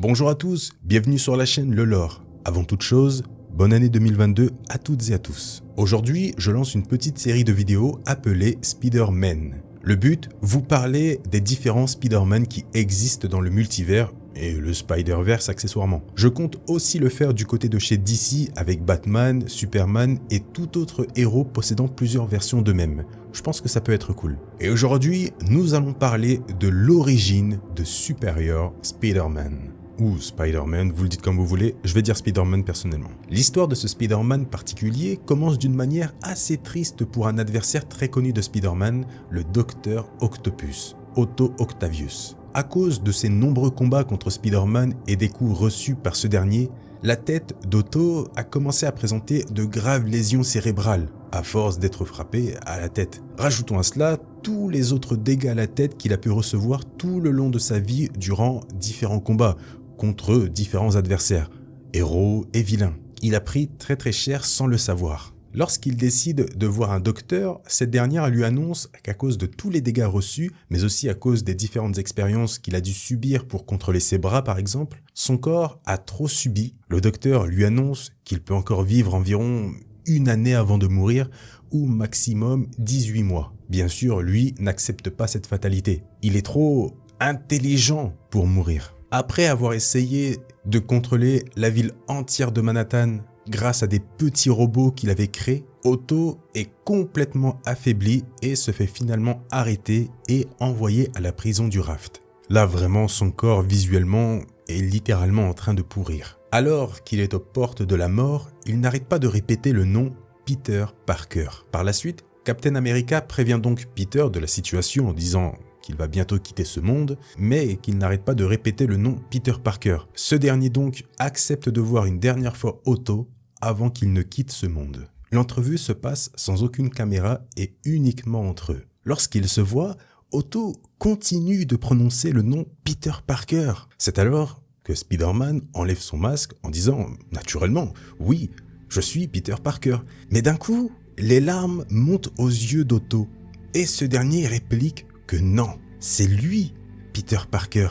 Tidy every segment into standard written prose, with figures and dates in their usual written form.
Bonjour à tous, bienvenue sur la chaîne Le Lore. Avant toute chose, bonne année 2022 à toutes et à tous. Aujourd'hui, je lance une petite série de vidéos appelée Spider-Man. Le but, vous parler des différents Spider-Man qui existent dans le multivers et le Spider-Verse accessoirement. Je compte aussi le faire du côté de chez DC avec Batman, Superman et tout autre héros possédant plusieurs versions d'eux-mêmes. Je pense que ça peut être cool. Et aujourd'hui, nous allons parler de l'origine de Superior Spider-Man. Ou Spider-Man, vous le dites comme vous voulez, je vais dire Spider-Man personnellement. L'histoire de ce Spider-Man particulier commence d'une manière assez triste pour un adversaire très connu de Spider-Man, le Docteur Octopus, Otto Octavius. À cause de ses nombreux combats contre Spider-Man et des coups reçus par ce dernier, la tête d'Otto a commencé à présenter de graves lésions cérébrales, à force d'être frappé à la tête. Rajoutons à cela tous les autres dégâts à la tête qu'il a pu recevoir tout le long de sa vie durant différents combats, contre différents adversaires, héros et vilains. Il a pris très cher sans le savoir. Lorsqu'il décide de voir un docteur, cette dernière lui annonce qu'à cause de tous les dégâts reçus, mais aussi à cause des différentes expériences qu'il a dû subir pour contrôler ses bras par exemple, son corps a trop subi. Le docteur lui annonce qu'il peut encore vivre environ une année avant de mourir, ou maximum 18 mois. Bien sûr, lui n'accepte pas cette fatalité. Il est trop intelligent pour mourir. Après avoir essayé de contrôler la ville entière de Manhattan grâce à des petits robots qu'il avait créés, Otto est complètement affaibli et se fait finalement arrêter et envoyer à la prison du Raft. Là vraiment son corps visuellement est littéralement en train de pourrir. Alors qu'il est aux portes de la mort, il n'arrête pas de répéter le nom Peter Parker. Par la suite, Captain America prévient donc Peter de la situation en disant qu'il va bientôt quitter ce monde, mais qu'il n'arrête pas de répéter le nom Peter Parker. Ce dernier donc accepte de voir une dernière fois Otto avant qu'il ne quitte ce monde. L'entrevue se passe sans aucune caméra et uniquement entre eux. Lorsqu'ils se voient, Otto continue de prononcer le nom Peter Parker. C'est alors que Spider-Man enlève son masque en disant « Naturellement, oui, je suis Peter Parker ». Mais d'un coup, les larmes montent aux yeux d'Otto et ce dernier réplique que non, c'est lui, Peter Parker.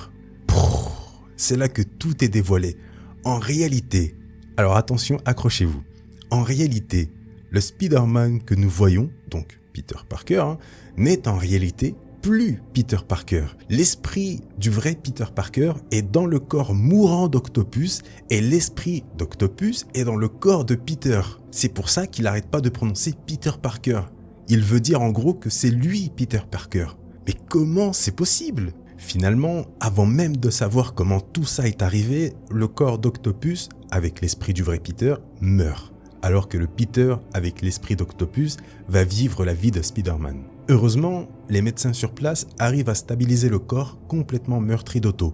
C'est là que tout est dévoilé. En réalité, alors attention, accrochez-vous. En réalité, le Spider-Man que nous voyons, donc Peter Parker, n'est en réalité plus Peter Parker. L'esprit du vrai Peter Parker est dans le corps mourant d'Octopus et l'esprit d'Octopus est dans le corps de Peter. C'est pour ça qu'il n'arrête pas de prononcer Peter Parker. Il veut dire en gros que c'est lui Peter Parker. Mais comment c'est possible ? Finalement, avant même de savoir comment tout ça est arrivé, le corps d'Octopus, avec l'esprit du vrai Peter, meurt. Alors que le Peter, avec l'esprit d'Octopus, va vivre la vie de Spider-Man. Heureusement, les médecins sur place arrivent à stabiliser le corps complètement meurtri d'Otto.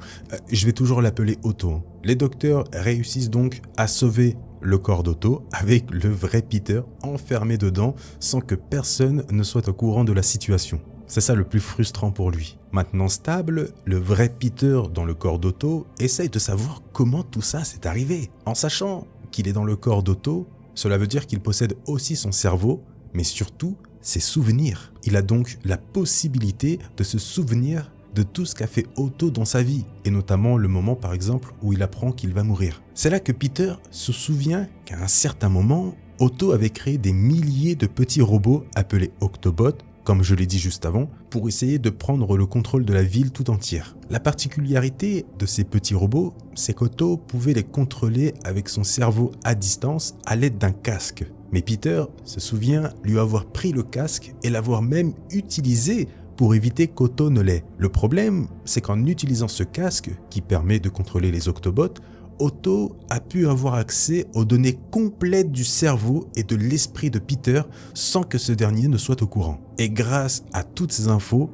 Je vais toujours l'appeler Otto. Les docteurs réussissent donc à sauver le corps d'Otto avec le vrai Peter enfermé dedans sans que personne ne soit au courant de la situation. C'est ça le plus frustrant pour lui. Maintenant stable, le vrai Peter dans le corps d'Otto essaye de savoir comment tout ça s'est arrivé. En sachant qu'il est dans le corps d'Otto, cela veut dire qu'il possède aussi son cerveau, mais surtout ses souvenirs. Il a donc la possibilité de se souvenir de tout ce qu'a fait Otto dans sa vie, et notamment le moment par exemple où il apprend qu'il va mourir. C'est là que Peter se souvient qu'à un certain moment, Otto avait créé des milliers de petits robots appelés Octobots, comme je l'ai dit juste avant, pour essayer de prendre le contrôle de la ville tout entière. La particularité de ces petits robots, c'est qu'Otto pouvait les contrôler avec son cerveau à distance à l'aide d'un casque. Mais Peter se souvient lui avoir pris le casque et l'avoir même utilisé pour éviter qu'Otto ne l'ait. Le problème, c'est qu'en utilisant ce casque, qui permet de contrôler les Octobots, Otto a pu avoir accès aux données complètes du cerveau et de l'esprit de Peter sans que ce dernier ne soit au courant. Et grâce à toutes ces infos,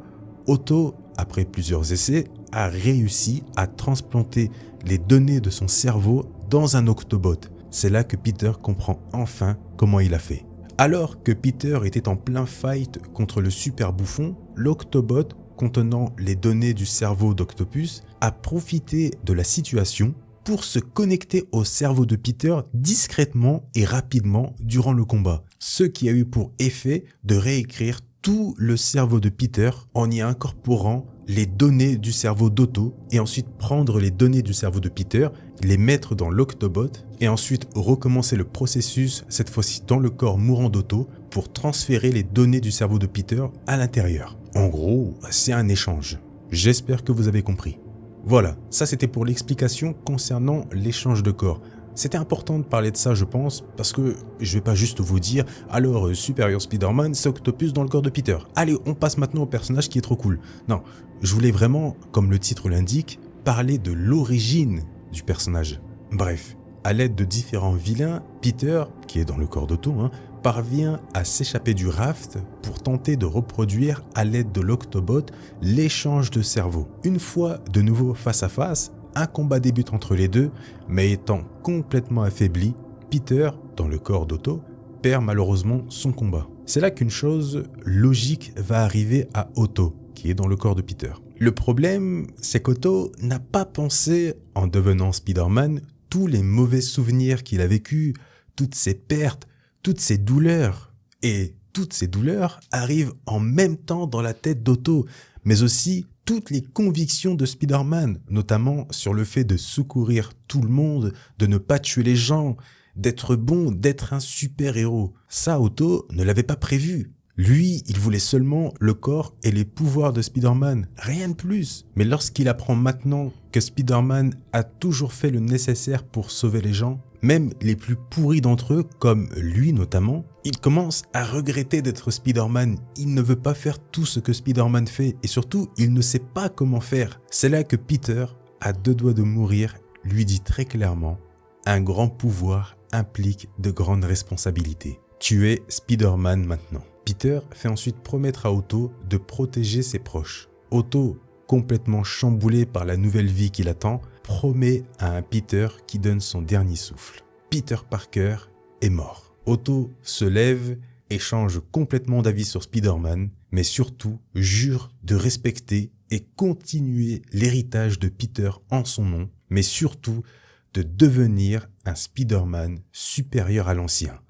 Otto, après plusieurs essais, a réussi à transplanter les données de son cerveau dans un Octobot. C'est là que Peter comprend enfin comment il a fait. Alors que Peter était en plein fight contre le super bouffon, l'Octobot contenant les données du cerveau d'Octopus a profité de la situation pour se connecter au cerveau de Peter discrètement et rapidement durant le combat, ce qui a eu pour effet de réécrire tout le cerveau de Peter en y incorporant les données du cerveau d'Otto et ensuite prendre les données du cerveau de Peter, les mettre dans l'Octobot et ensuite recommencer le processus, cette fois-ci dans le corps mourant d'Otto, pour transférer les données du cerveau de Peter à l'intérieur. En gros, c'est un échange. J'espère que vous avez compris. Voilà, ça c'était pour l'explication concernant l'échange de corps. C'était important de parler de ça, je pense, parce que je vais pas juste vous dire « Alors, Superior Spider-Man, c'est Octopus dans le corps de Peter. Allez, on passe maintenant au personnage qui est trop cool. » Non, je voulais vraiment, comme le titre l'indique, parler de l'origine du personnage. Bref, à l'aide de différents vilains, Peter, qui est dans le corps d'Otto, parvient à s'échapper du raft pour tenter de reproduire à l'aide de l'Octobot l'échange de cerveau. Une fois de nouveau face à face, un combat débute entre les deux, mais étant complètement affaibli, Peter, dans le corps d'Otto, perd malheureusement son combat. C'est là qu'une chose logique va arriver à Otto, qui est dans le corps de Peter. Le problème, c'est qu'Otto n'a pas pensé, en devenant Spider-Man, tous les mauvais souvenirs qu'il a vécus, toutes ces pertes, toutes ces douleurs. Et toutes ces douleurs arrivent en même temps dans la tête d'Otto, mais aussi toutes les convictions de Spider-Man, notamment sur le fait de secourir tout le monde, de ne pas tuer les gens, d'être bon, d'être un super-héros. Ça, Otto ne l'avait pas prévu. Lui, il voulait seulement le corps et les pouvoirs de Spider-Man, rien de plus. Mais lorsqu'il apprend maintenant que Spider-Man a toujours fait le nécessaire pour sauver les gens, même les plus pourris d'entre eux, comme lui notamment, il commence à regretter d'être Spider-Man. Il ne veut pas faire tout ce que Spider-Man fait et surtout, il ne sait pas comment faire. C'est là que Peter, à deux doigts de mourir, lui dit très clairement « Un grand pouvoir implique de grandes responsabilités. Tu es Spider-Man maintenant. » Peter fait ensuite promettre à Otto de protéger ses proches. Otto, complètement chamboulé par la nouvelle vie qui l'attend, promet à un Peter qui donne son dernier souffle. Peter Parker est mort. Otto se lève et change complètement d'avis sur Spider-Man, mais surtout jure de respecter et continuer l'héritage de Peter en son nom, mais surtout de devenir un Spider-Man supérieur à l'ancien.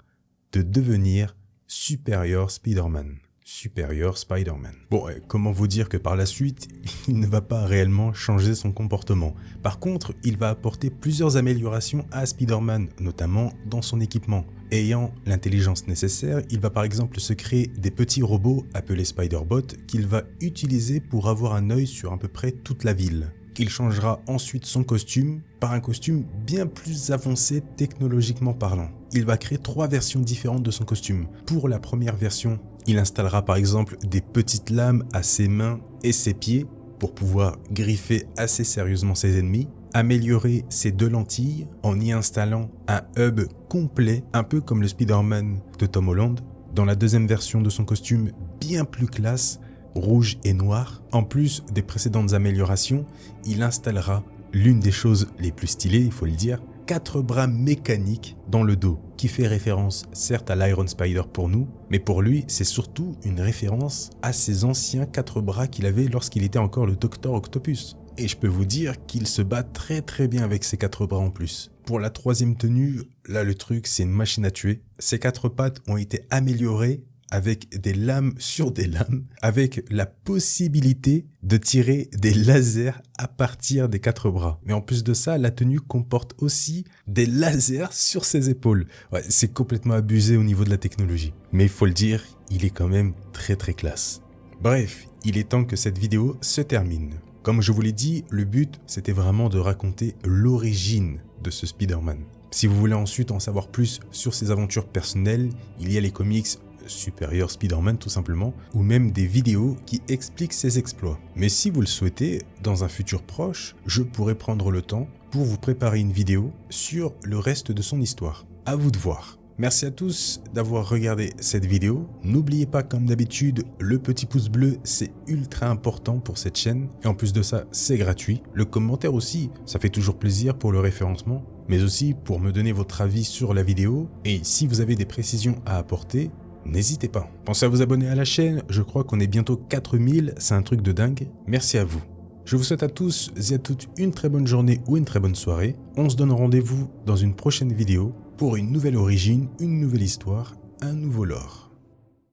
De devenir Superior Spider-Man. Superior Spider-Man. Bon, comment vous dire que par la suite, il ne va pas réellement changer son comportement. Par contre, il va apporter plusieurs améliorations à Spider-Man, notamment dans son équipement. Ayant l'intelligence nécessaire, il va par exemple se créer des petits robots appelés Spider-Bot qu'il va utiliser pour avoir un œil sur à peu près toute la ville. Il changera ensuite son costume par un costume bien plus avancé technologiquement parlant. Il va créer 3 versions différentes de son costume. Pour la première version, il installera par exemple des petites lames à ses mains et ses pieds pour pouvoir griffer assez sérieusement ses ennemis, améliorer ses 2 lentilles en y installant un hub complet, un peu comme le Spider-Man de Tom Holland. Dans la deuxième version de son costume, bien plus classe, rouge et noir, en plus des précédentes améliorations, il installera l'une des choses les plus stylées, il faut le dire, 4 bras mécaniques dans le dos, qui fait référence certes à l'Iron Spider pour nous, mais pour lui c'est surtout une référence à ses anciens 4 bras qu'il avait lorsqu'il était encore le Dr Octopus. Et je peux vous dire qu'il se bat très bien avec ses 4 bras en plus. Pour la 3e tenue, là le truc c'est une machine à tuer. Ses 4 pattes ont été améliorées avec des lames sur des lames, avec la possibilité de tirer des lasers à partir des 4 bras. Mais en plus de ça, la tenue comporte aussi des lasers sur ses épaules. Ouais, c'est complètement abusé au niveau de la technologie. Mais il faut le dire, il est quand même très classe. Bref, il est temps que cette vidéo se termine. Comme je vous l'ai dit, le but, c'était vraiment de raconter l'origine de ce Spider-Man. Si vous voulez ensuite en savoir plus sur ses aventures personnelles, il y a les comics Superior Spider-Man tout simplement, ou même des vidéos qui expliquent ses exploits. Mais si vous le souhaitez, dans un futur proche, je pourrais prendre le temps pour vous préparer une vidéo sur le reste de son histoire. À vous de voir. Merci à tous d'avoir regardé cette vidéo. N'oubliez pas, comme d'habitude, le petit pouce bleu, c'est ultra important pour cette chaîne. Et en plus de ça, c'est gratuit. Le commentaire aussi, ça fait toujours plaisir pour le référencement, mais aussi pour me donner votre avis sur la vidéo. Et si vous avez des précisions à apporter, n'hésitez pas. Pensez à vous abonner à la chaîne, je crois qu'on est bientôt 4000, c'est un truc de dingue. Merci à vous. Je vous souhaite à tous et à toutes une très bonne journée ou une très bonne soirée. On se donne rendez-vous dans une prochaine vidéo pour une nouvelle origine, une nouvelle histoire, un nouveau lore.